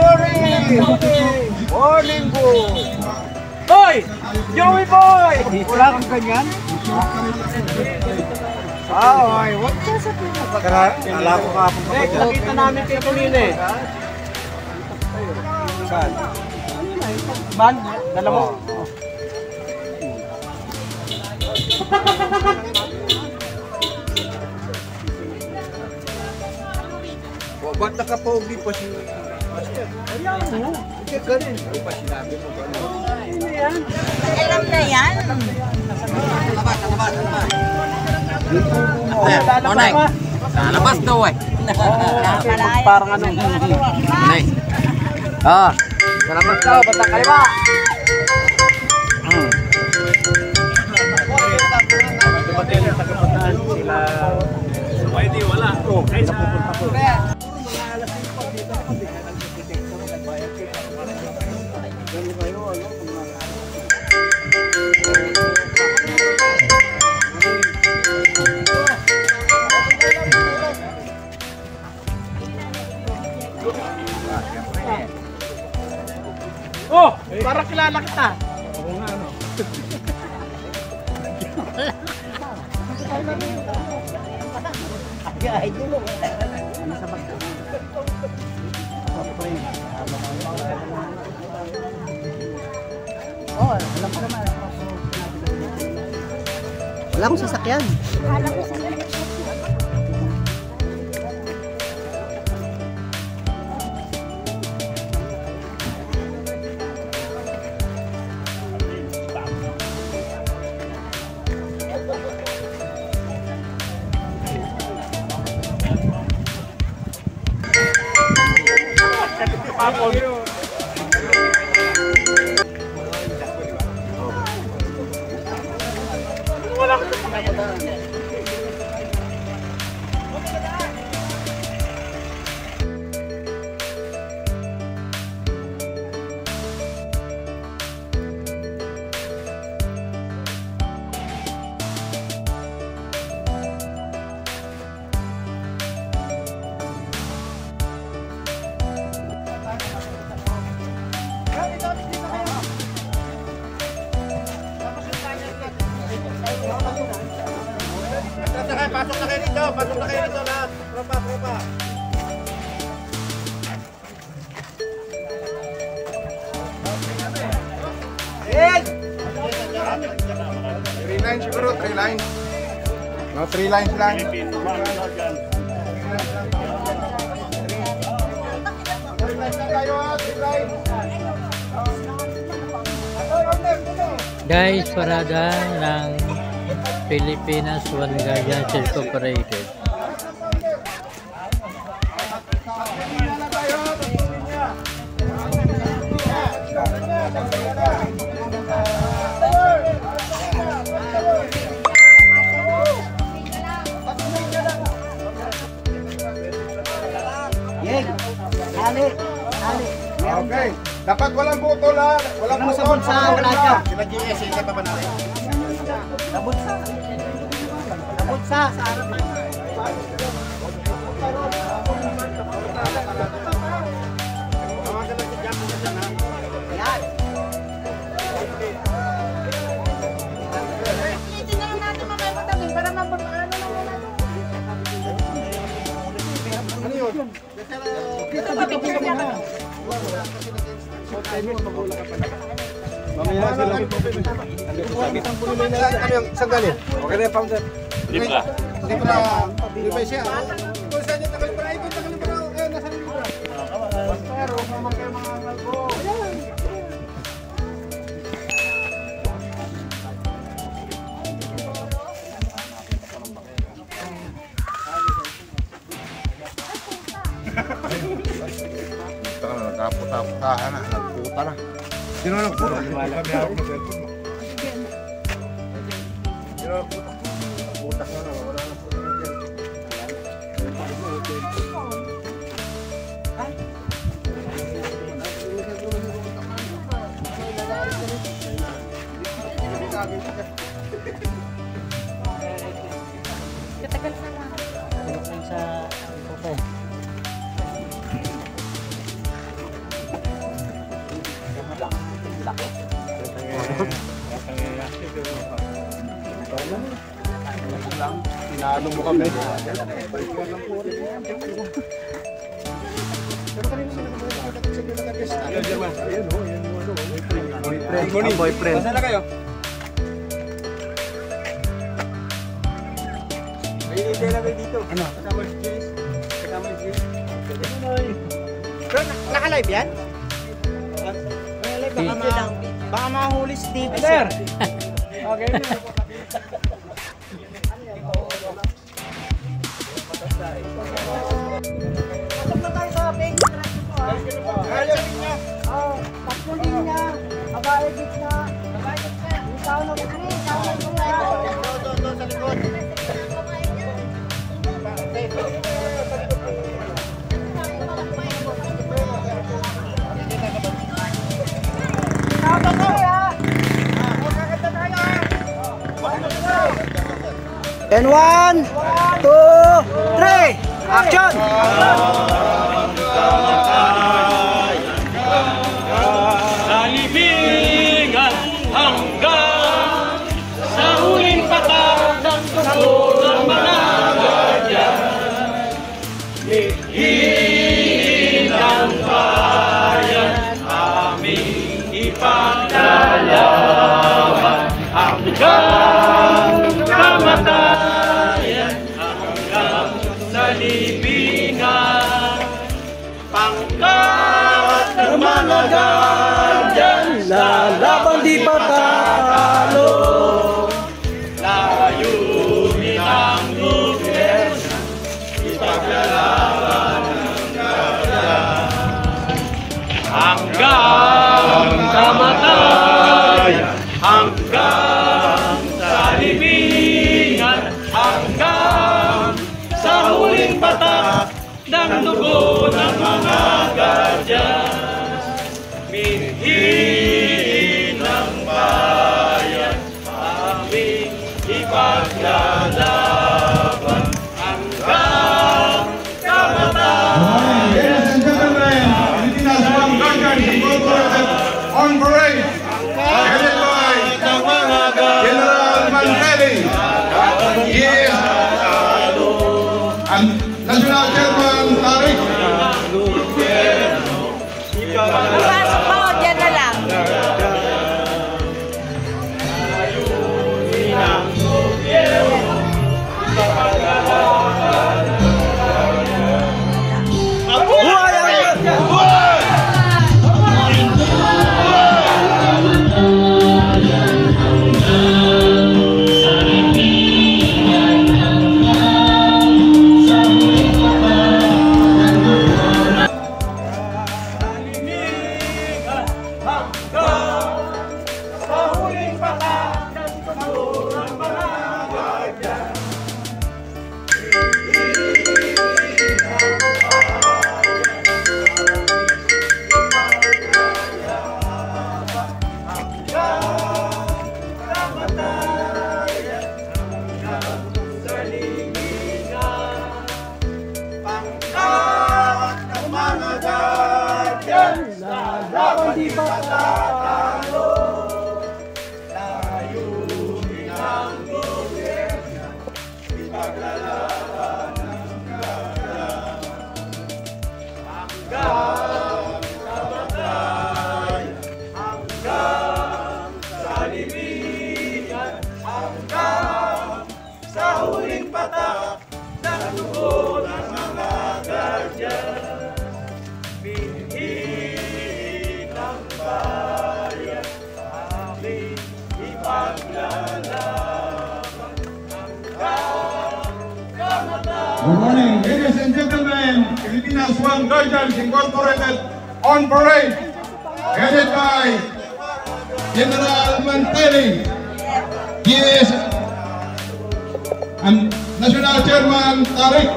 morning! Morning, boy! Hoy! Joey boy! Wala kang ganyan? Ay, wag ka sa pinaka. Kala ko kapon pa. Nakita namin kayo kanina eh. Saan? Man? Dala mo? Ba't nakapogi pa si Master? Ayan mo. Hindi ka rin. Ano pa sinabi mo ba? Alam na yan. Monay. Labas daw eh. Parang ano. Monay. Ah. Labas daw. Batang kaliwa. Sila. Pwede wala. Kaysa pupunta ko. Oh, para kilala kita. Oo nga ano. Ay, dito. Ano sa bag? Oh, alam ko naman. Wala akong sasakyan. Alam ko sa pasok na kayo dito, lahat. Tropa. Ed! 3 lines siguro, 3 lines. No, 3 lines lang. Guys, parada ng Pilipinas Wangaya Incorporated. Okay. Dapat walang butol ha. Walang butol sa wala siya. Sila GS, hindi pa ba natin? Nabot sa harap. Mamaya sila. Ano yung isang galing? Okay na yung founder. Libra. Libra siya. Kung saan yung tagal para ito, tagal para nasa libra. Pero mamagay mga nalbo. Nagputa-putahan na, nagputa na. Sino nagputa? Sino nagputa? Nagputa ka na, wala na po na dyan. Katagal na lang. Sa Tinalo mo kami. Boyfriend. Saan na kayo? May hindi na kayo dito. Ano? Kasama si Jace. Kasama si Jace. Bro, naka-live yan? Baka mahuli si Davis. Sir! Okay. Pasok na tayo sa page. Tatlong linya. Babae gitna. Yung tao na gitna. Doon sa likod. And 1, 2, 3, action! Salibingan hanggang sa huling patak ng tubo ng mga ganyan. Lihin ng bayan aming ipaglalaban hanggang kamatayan, hanggang sa libingan. Pangkat ng mga ganyan, lalaban di patatalo. Layunin ang gobyerno, ipaglalaban ng ganyan. Hanggang kamatayan, hanggang sa libingan, hanggang sa huling patak ng dugo ng mga gadyan. Minhin ng bayan aming ipaglalaban hanggang kamatayan. Ladies and gentlemen, Pilipinas One Guardian Incorporated on parade. Headed by General Mantelli. He is and National Chairman Tariq. Pasok mo, dyan na lang. Good morning, ladies and gentlemen. Pilipinas One Guardians Incorporated on parade. Headed by General Mantelli. He is and National Chairman Tariq.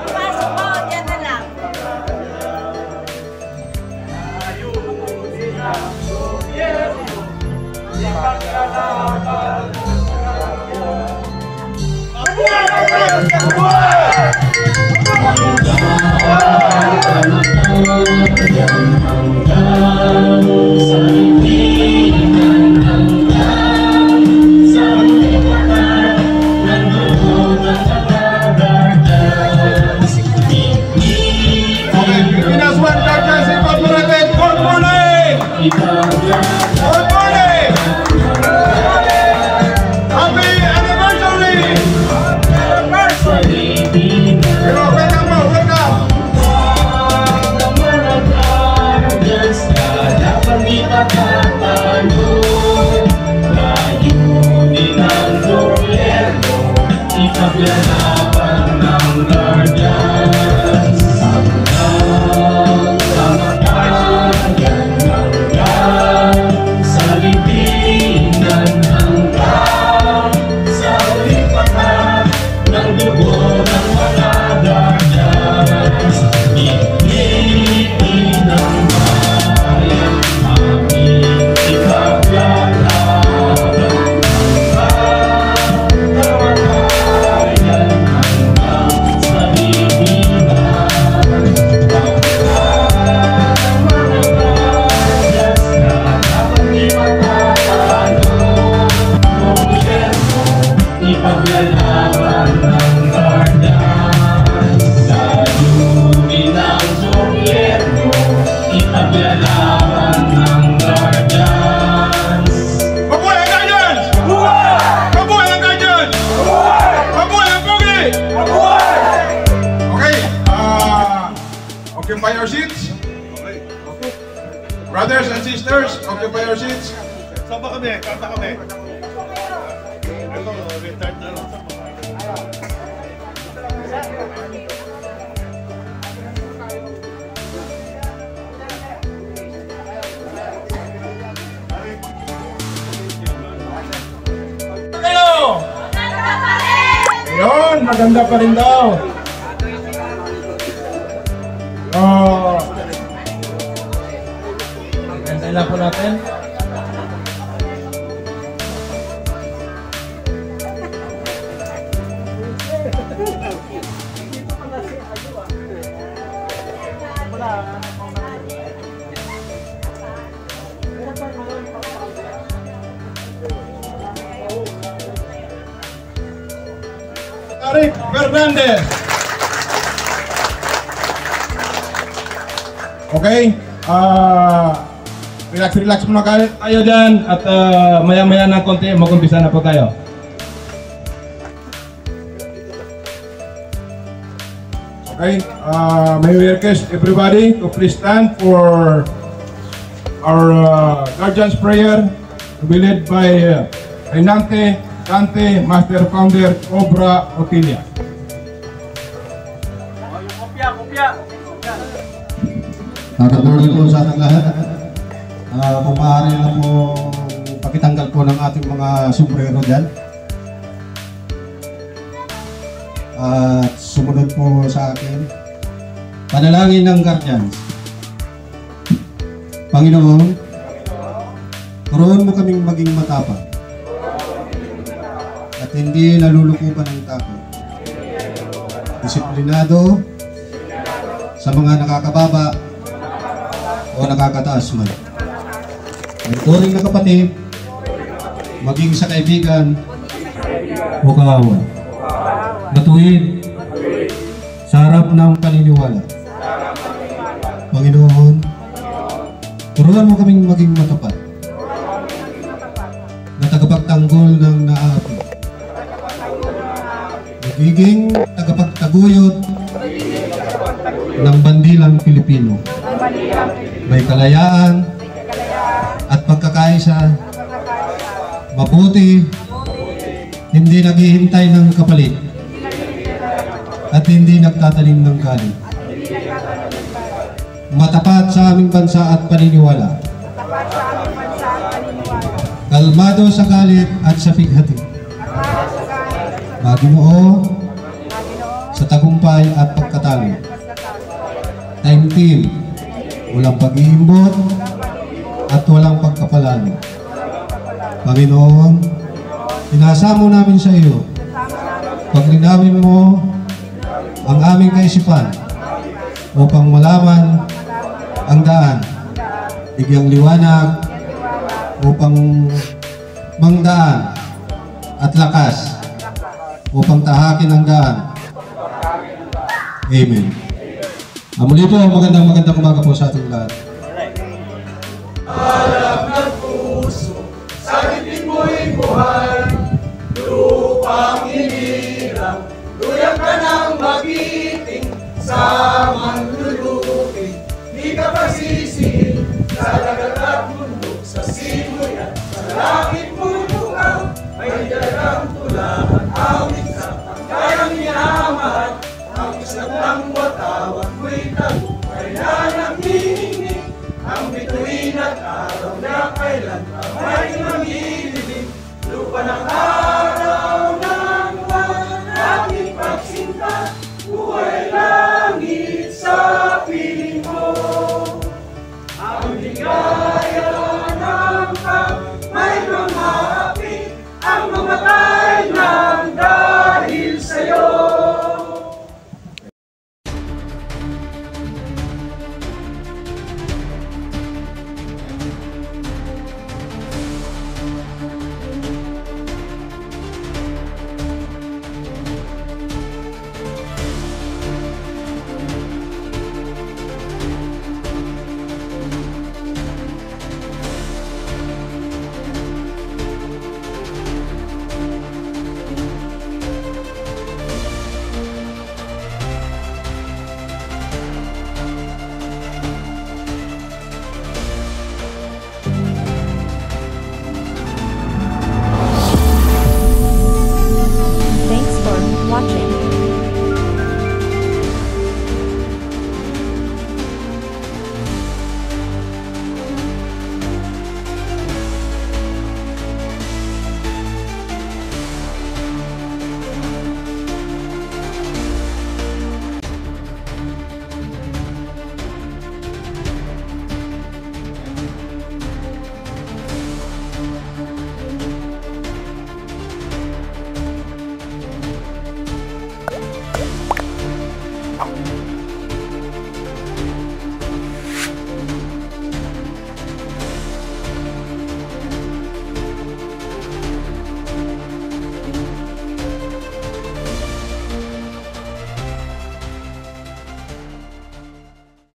Pasok mo, dyan na lang. Hanggang Paglalaban ng Guardians. Mabuhay ang Guardians! Mabuhay ang Guardians! Mabuhay ang Pogi! Okay, occupy your seats. Brothers and sisters, occupy your seats. Saba kami, kanta kami. Ito, retard na lang. Yun, maganda pa rin daw. Ganda lang po natin. Tarik Fernandez. Okay, relax muna kayo dyan at maya-maya ng konti, mag-umpisa na po tayo. Okay, may we request everybody to please stand for our Guardians prayer to be led by Renante Dante, Master Founder, Cobra Otilia. Good morning po sa ating lahat. Kung maaari lang po pakitanggal po ng ating mga sombrero dyan. At sumunod po sa akin. Panalangin ng Guardians. Panginoon, turuan mo kaming maging matapang at hindi nalulukupan ng takot. Disiplinado sa mga nakakababa o nakakataas man. May turing na kapatid, maging sa kaibigan o kaaway. Matuwid sa harap ng paniniwala. Panginoon, turuan mo kaming maging matapat na tagapagtanggol ng naapi. Magiging tagapagtaguyod ng bandilang Pilipino. May kalayaan at pagkakaisa, mabuti, hindi naghihintay ng kapalit at hindi nagtatanim ng galit. Matapat sa aming bansa at paniniwala. Kalmado sa galit at sa pighati. Maginoo sa tagumpay at pagkatalo. Taimtim, walang pag-iimbot at walang pagkapalalo. Panginoon, inasamo namin sa iyo. Paglinawin mo ang aming kaisipan upang malaman ang daan, bigyang liwanag upang mangdaan at lakas upang tahakin ang daan. Amen. Muli po, magandang umaga po sa ating lahat. Alam ng puso, sagitin mo'y buhay, lupang hinirang, luyak ka ng magiting, sa manluluking, di ka pagsisihin, sa dagat at mundo, sa simoy at sa langit punukaw, may dalang tula at awit sa pagkayang minamahal, ang isang ng watawan mo'y